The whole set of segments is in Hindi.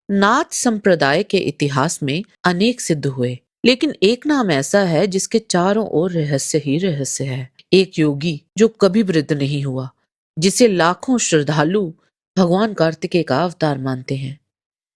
नाथ संप्रदाय के इतिहास में अनेक सिद्ध हुए, लेकिन एक नाम ऐसा है जिसके चारों ओर रहस्य ही रहस्य है। एक योगी जो कभी वृद्ध नहीं हुआ, जिसे लाखों श्रद्धालु भगवान कार्तिकेय का अवतार मानते हैं,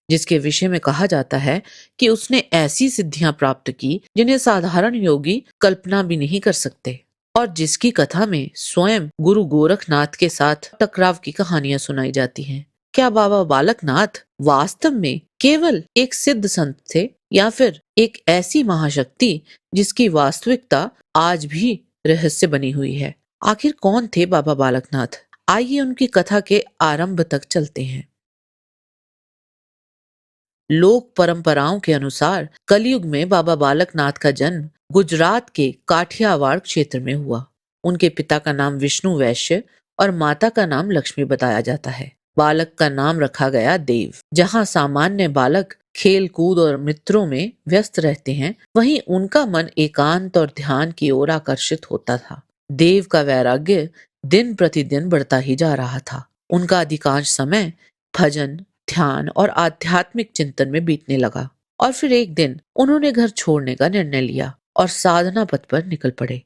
जिसके विषय में कहा जाता है कि उसने ऐसी सिद्धियां प्राप्त की जिन्हें साधारण योगी कल्पना भी नहीं कर सकते, और जिसकी कथा में स्वयं गुरु गोरखनाथ के साथ टकराव की कहानियां सुनाई जाती हैं। क्या बाबा बालकनाथ वास्तव में केवल एक सिद्ध संत थे, या फिर एक ऐसी महाशक्ति जिसकी वास्तविकता आज भी रहस्य बनी हुई है? आखिर कौन थे बाबा बालकनाथ? आइए उनकी कथा के आरंभ तक चलते हैं। लोक परंपराओं के अनुसार कलयुग में बाबा बालकनाथ का जन्म गुजरात के काठियावाड़ क्षेत्र में हुआ। उनके पिता का नाम विष्णु वैश्य और माता का नाम लक्ष्मी बताया जाता है। बालक का नाम रखा गया देव। जहाँ सामान्य बालक खेल कूद और मित्रों में व्यस्त रहते हैं, वहीं उनका मन एकांत और ध्यान की ओर आकर्षित होता था। देव का वैराग्य दिन प्रतिदिन बढ़ता ही जा रहा था। उनका अधिकांश समय भजन, ध्यान और आध्यात्मिक चिंतन में बीतने लगा, और फिर एक दिन उन्होंने घर छोड़ने का निर्णय लिया और साधना पथ पर निकल पड़े।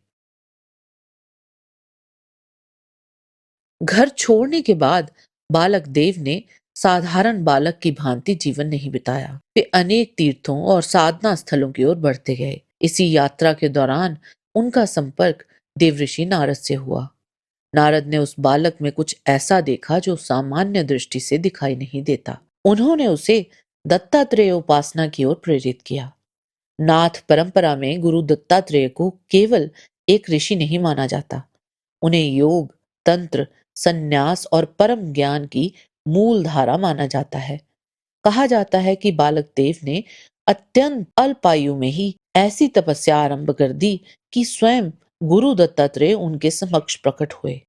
घर छोड़ने के बाद बालक देव ने साधारण बालक की भांति जीवन नहीं बिताया। वे अनेक तीर्थों और साधना स्थलों की ओर बढ़ते गए। इसी यात्रा के दौरान उनका संपर्क देवऋषि नारद से हुआ। नारद ने उस बालक में कुछ ऐसा देखा जो सामान्य दृष्टि से दिखाई नहीं देता। उन्होंने उसे दत्तात्रेय उपासना की ओर प्रेरित किया। नाथ परंपरा में गुरु दत्तात्रेय को केवल एक ऋषि नहीं माना जाता। उन्हें योग, तंत्र, संन्यास और परम ज्ञान की मूल धारा माना जाता है। कहा जाता है कि बालक देव ने अत्यंत अल्प आयु में ही ऐसी तपस्या आरंभ कर दी कि स्वयं गुरु दत्तात्रेय उनके समक्ष प्रकट हुए।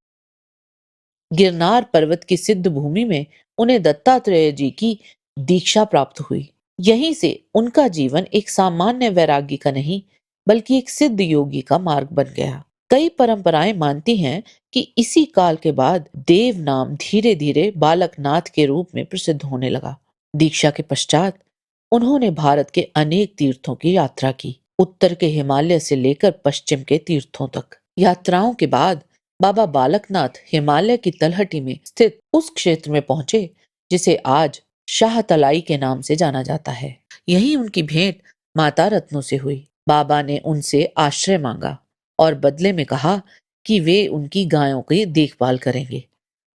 गिरनार पर्वत की सिद्ध भूमि में उन्हें दत्तात्रेय जी की दीक्षा प्राप्त हुई। यहीं से उनका जीवन एक सामान्य वैरागी का नहीं, बल्कि एक सिद्ध योगी का मार्ग बन गया। कई परंपराएं मानती हैं कि इसी काल के बाद देव नाम धीरे धीरे बालकनाथ के रूप में प्रसिद्ध होने लगा। दीक्षा के पश्चात उन्होंने भारत के अनेक तीर्थों की यात्रा की, उत्तर के हिमालय से लेकर पश्चिम के तीर्थों तक। यात्राओं के बाद बाबा बालकनाथ हिमालय की तलहटी में स्थित उस क्षेत्र में पहुंचे जिसे आज शाहतलाई के नाम से जाना जाता है। यही उनकी भेंट माता रत्नों से हुई। बाबा ने उनसे आश्रय मांगा और बदले में कहा कि वे उनकी गायों की देखभाल करेंगे।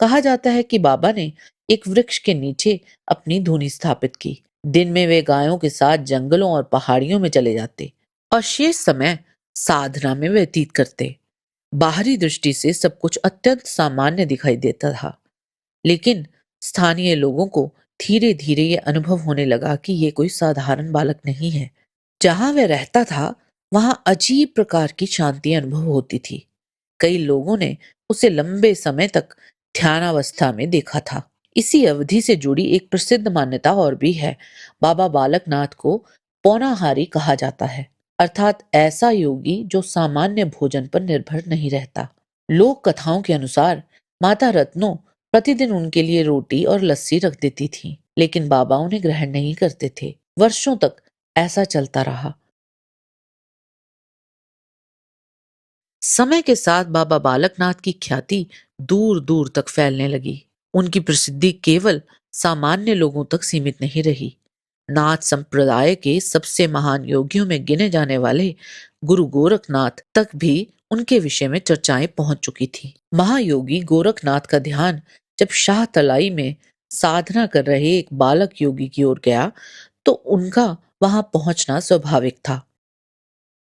कहा जाता है कि बाबा ने एक वृक्ष के नीचे अपनी धूनी स्थापित की। दिन में वे गायों के साथ जंगलों और पहाड़ियों में चले जाते और शेष समय साधना में व्यतीत करते। बाहरी दृष्टि से सब कुछ अत्यंत सामान्य दिखाई देता था, लेकिन स्थानीय लोगों को धीरे धीरे ये अनुभव होने लगा कि ये कोई साधारण बालक नहीं है। जहां वह रहता था वहां अजीब प्रकार की शांति अनुभव होती थी। कई लोगों ने उसे लंबे समय तक ध्यानावस्था में देखा था। इसी अवधि से जुड़ी एक प्रसिद्ध मान्यता और भी है। बाबा बालकनाथ को पौनाहारी कहा जाता है, अर्थात ऐसा योगी जो सामान्य भोजन पर निर्भर नहीं रहता। लोक कथाओं के अनुसार माता रत्नो प्रतिदिन उनके लिए रोटी और लस्सी रख देती थीं, लेकिन बाबा उन्हें ग्रहण नहीं करते थे। वर्षों तक ऐसा चलता रहा। समय के साथ बाबा बालकनाथ की ख्याति दूर दूर तक फैलने लगी। उनकी प्रसिद्धि केवल सामान्य लोगों तक सीमित नहीं रही। नाथ संप्रदाय के सबसे महान योगियों में गिने जाने वाले गुरु गोरखनाथ तक भी उनके विषय में चर्चाएं पहुंच चुकी थी। महायोगी गोरखनाथ का ध्यान जब शाह तलाई में साधना कर रहे एक बालक योगी की ओर गया, तो उनका वहां पहुंचना स्वाभाविक था।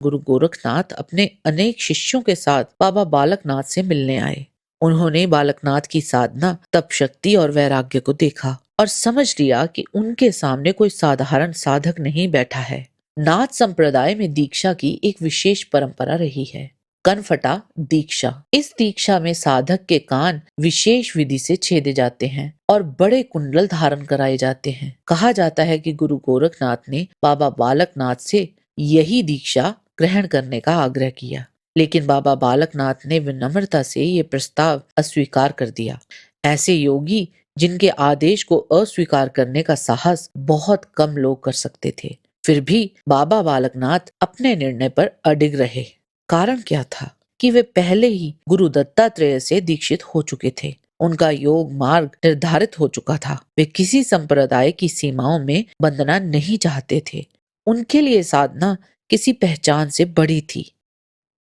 गुरु गोरखनाथ अपने अनेक शिष्यों के साथ बाबा बालकनाथ से मिलने आए। उन्होंने बालकनाथ की साधना, तप शक्ति और वैराग्य को देखा और समझ लिया कि उनके सामने कोई साधारण साधक नहीं बैठा है। नाथ संप्रदाय में दीक्षा की एक विशेष परंपरा रही है, कनफटा दीक्षा। इस दीक्षा में साधक के कान विशेष विधि से छेदे जाते हैं और बड़े कुंडल धारण कराए जाते हैं। कहा जाता है कि गुरु गोरखनाथ ने बाबा बालकनाथ से यही दीक्षा ग्रहण करने का आग्रह किया, लेकिन बाबा बालकनाथ ने विनम्रता से ये प्रस्ताव अस्वीकार कर दिया। ऐसे योगी जिनके आदेश को अस्वीकार करने का साहस बहुत कम लोग कर सकते थे। फिर भी बाबा बालकनाथ अपने निर्णय पर अडिग रहे। कारण क्या था कि वे पहले ही गुरु दत्तात्रेय से दीक्षित हो चुके थे। उनका योग मार्ग निर्धारित हो चुका था। वे किसी संप्रदाय की सीमाओं में बंधना नहीं चाहते थे। उनके लिए साधना किसी पहचान से बड़ी थी।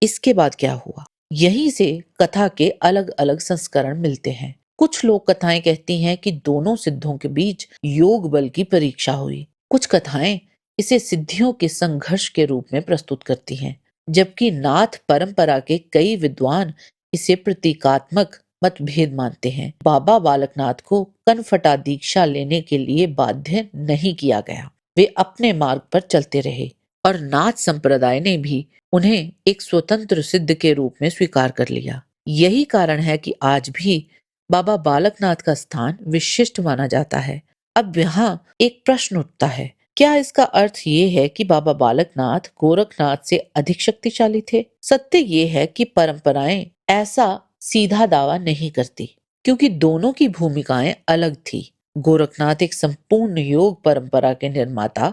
इसके बाद क्या हुआ? यहीं से कथा के अलग अलग संस्करण मिलते हैं। कुछ लोक कथाएं कहती हैं कि दोनों सिद्धों के बीच योग बल की परीक्षा हुई। कुछ कथाएं इसे सिद्धियों के संघर्ष के रूप में प्रस्तुत करती हैं, जबकि नाथ परंपरा के कई विद्वान इसे प्रतीकात्मक मतभेद मानते हैं। बाबा बालकनाथ को कनफटा दीक्षा लेने के लिए बाध्य नहीं किया गया। वे अपने मार्ग पर चलते रहे और नाथ संप्रदाय ने भी उन्हें एक स्वतंत्र सिद्ध के रूप में स्वीकार कर लिया। यही कारण है कि आज भी बाबा बालकनाथ का स्थान विशिष्ट माना जाता है। अब यहाँ एक प्रश्न उठता है, क्या इसका अर्थ ये है कि बाबा बालकनाथ गोरखनाथ से अधिक शक्तिशाली थे? सत्य ये है कि परंपराएं ऐसा सीधा दावा नहीं करती, क्योंकि दोनों की भूमिकाएं अलग थी। गोरखनाथ एक संपूर्ण योग परंपरा के निर्माता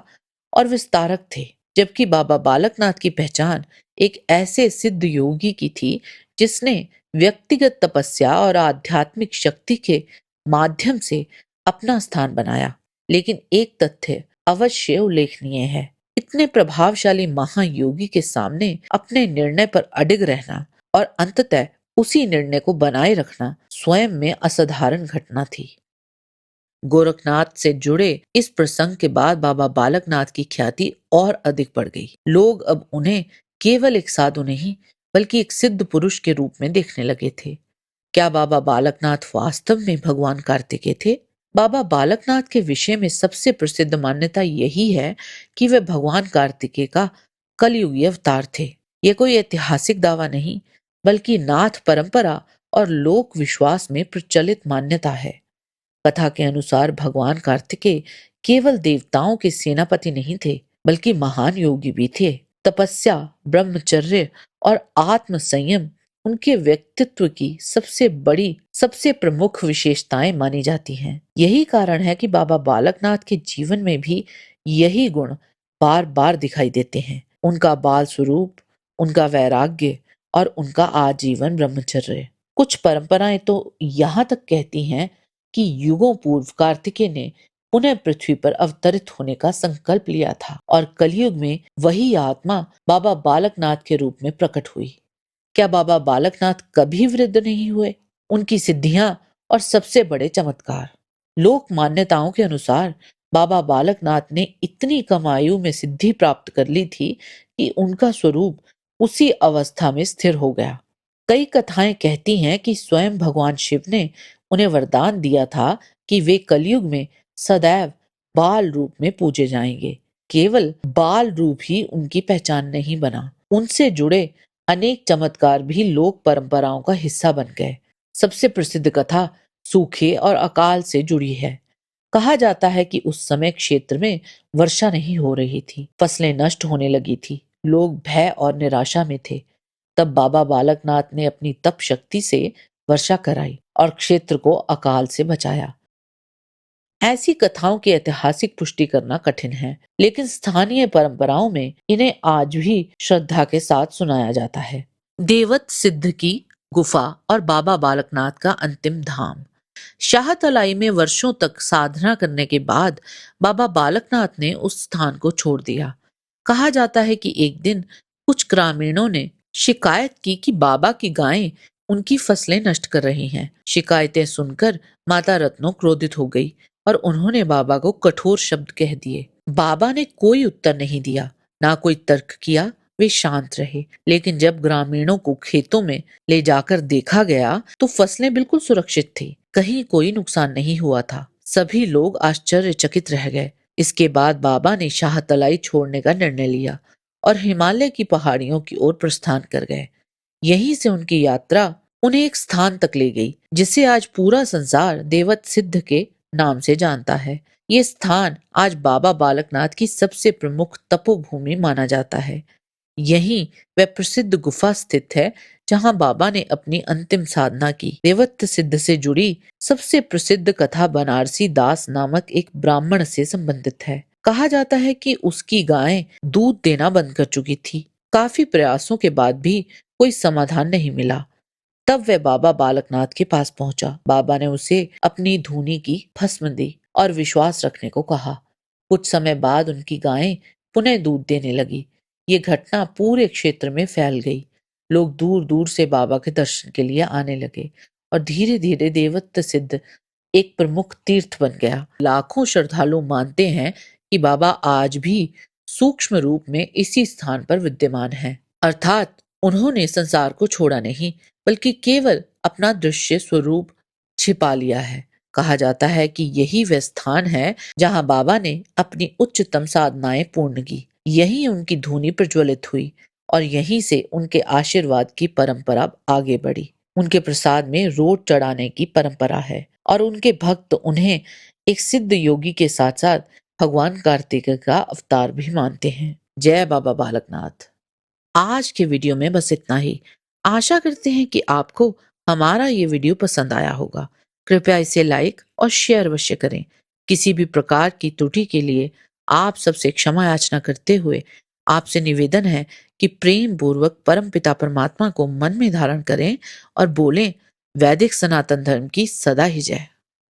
और विस्तारक थे, जबकि बाबा बालकनाथ की पहचान एक ऐसे सिद्ध योगी की थी जिसने व्यक्तिगत तपस्या और आध्यात्मिक शक्ति के माध्यम से अपना स्थान बनाया। लेकिन एक तथ्य अवश्य उल्लेखनीय है, इतने प्रभावशाली महायोगी के सामने अपने निर्णय पर अडिग रहना और अंततः उसी निर्णय को बनाए रखना स्वयं में असाधारण घटना थी। गोरखनाथ से जुड़े इस प्रसंग के बाद बाबा बालकनाथ की ख्याति और अधिक बढ़ गई। लोग अब उन्हें केवल एक साधु नहीं, बल्कि एक सिद्ध पुरुष के रूप में देखने लगे थे। क्या बाबा बालकनाथ वास्तव में भगवान कार्तिकेय थे? बाबा बालकनाथ के विषय में सबसे प्रसिद्ध मान्यता यही है कि वे भगवान कार्तिकेय का कलयुगी अवतार थे। ये कोई ऐतिहासिक दावा नहीं, बल्कि नाथ परंपरा और लोक विश्वास में प्रचलित मान्यता है। कथा के अनुसार भगवान कार्तिकेय केवल देवताओं के सेनापति नहीं थे, बल्कि महान योगी भी थे। तपस्या, ब्रह्मचर्य और आत्म संयम उनके व्यक्तित्व की सबसे बड़ी, सबसे प्रमुख विशेषताएं मानी जाती हैं। यही कारण है कि बाबा बालकनाथ के जीवन में भी यही गुण बार बार दिखाई देते हैं। उनका बाल स्वरूप, उनका वैराग्य और उनका आजीवन ब्रह्मचर्य। कुछ परंपराएं तो यहाँ तक कहती हैं कि युगों पूर्व कार्तिकेय ने पुनः पृथ्वी पर अवतरित होने का संकल्प लिया था और कलयुग में वही आत्मा बाबा बालकनाथ के रूप में प्रकट हुई। क्या बाबा बालकनाथ कभी वृद्ध नहीं हुए? उनकी सिद्धियां और सबसे बड़े चमत्कार। लोक मान्यताओं के अनुसार बाबा बालकनाथ ने इतनी कम आयु में सिद्धि प्राप्त कर ली थी कि उनका स्वरूप उसी अवस्था में स्थिर हो गया। कई कथाएं कहती हैं कि स्वयं भगवान शिव ने उन्हें वरदान दिया था कि वे कलयुग में सदैव बाल रूप में पूजे जाएंगे। केवल बाल रूप ही उनकी पहचान नहीं बना, उनसे जुड़े अनेक चमत्कार भी लोक परंपराओं का हिस्सा बन गए। सबसे प्रसिद्ध कथा सूखे और अकाल से जुड़ी है। कहा जाता है कि उस समय क्षेत्र में वर्षा नहीं हो रही थी, फसलें नष्ट होने लगी थी, लोग भय और निराशा में थे। तब बाबा बालकनाथ ने अपनी तप शक्ति से वर्षा कराई और क्षेत्र को अकाल से बचाया। ऐसी कथाओं की ऐतिहासिक पुष्टि करना कठिन है, लेकिन स्थानीय परंपराओं में इन्हें आज भी श्रद्धा के साथ सुनाया जाता है। देवत सिद्ध की गुफा और बाबा बालकनाथ का अंतिम धाम। शाहतलाई में वर्षों तक साधना करने के बाद बाबा बालकनाथ ने उस स्थान को छोड़ दिया। कहा जाता है कि एक दिन कुछ ग्रामीणों ने शिकायत की कि बाबा की गायें उनकी फसलें नष्ट कर रही हैं। शिकायतें सुनकर माता रत्नो क्रोधित हो गई और उन्होंने बाबा को कठोर शब्द कह दिए। बाबा ने कोई उत्तर नहीं दिया, ना कोई तर्क किया, वे शांत रहे। लेकिन जब ग्रामीणों को खेतों में ले जाकर देखा गया तो फसलें बिल्कुल सुरक्षित थी, कहीं कोई नुकसान नहीं हुआ था। सभी लोग आश्चर्यचकित रह गए। इसके बाद बाबा ने शाहतलाई छोड़ने का निर्णय लिया और हिमालय की पहाड़ियों की ओर प्रस्थान कर गए। यहीं से उनकी यात्रा उन्हें एक स्थान तक ले गई जिसे आज पूरा संसार देवत सिद्ध के नाम से जानता है। ये स्थान आज बाबा बालकनाथ की सबसे प्रमुख तपोभूमि माना जाता है। यहीं वह प्रसिद्ध गुफा स्थित है जहां बाबा ने अपनी अंतिम साधना की। देवत्व सिद्ध से जुड़ी सबसे प्रसिद्ध कथा बनारसी दास नामक एक ब्राह्मण से संबंधित है। कहा जाता है कि उसकी गाय दूध देना बंद कर चुकी थी। काफी प्रयासों के बाद भी कोई समाधान नहीं मिला। तब वह बाबा बालकनाथ के पास पहुंचा। बाबा ने उसे अपनी धूनी की भस्म दी और विश्वास रखने को कहा। कुछ समय बाद उनकी गायें पुनः दूध देने लगी। ये घटना पूरे क्षेत्र में फैल गई। लोग दूर दूर से बाबा के दर्शन के लिए आने लगे और धीरे धीरे देवत्व सिद्ध एक प्रमुख तीर्थ बन गया। लाखों श्रद्धालु मानते हैं कि बाबा आज भी सूक्ष्म रूप में इसी स्थान पर विद्यमान है। अर्थात उन्होंने संसार को छोड़ा नहीं, बल्कि केवल अपना दृश्य स्वरूप छिपा लिया है। कहा जाता है कि यही वह स्थान है जहां बाबा ने अपनी उच्चतम साधनाएं पूर्ण की। यहीं उनकी धुनी प्रज्वलित हुई और यहीं से उनके आशीर्वाद की परंपरा आगे बढ़ी। उनके प्रसाद में रोट चढ़ाने की परंपरा है और उनके भक्त उन्हें एक सिद्ध योगी के साथ साथ भगवान कार्तिकेय का अवतार भी मानते हैं। जय बाबा बालकनाथ। आज के वीडियो में बस इतना ही। आशा करते हैं कि आपको हमारा ये वीडियो पसंद आया होगा। कृपया इसे लाइक और शेयर अवश्य करें। किसी भी प्रकार की त्रुटि के लिए आप सबसे क्षमा याचना करते हुए आपसे निवेदन है कि प्रेम पूर्वक परम पिता परमात्मा को मन में धारण करें और बोलें, वैदिक सनातन धर्म की सदा ही जय।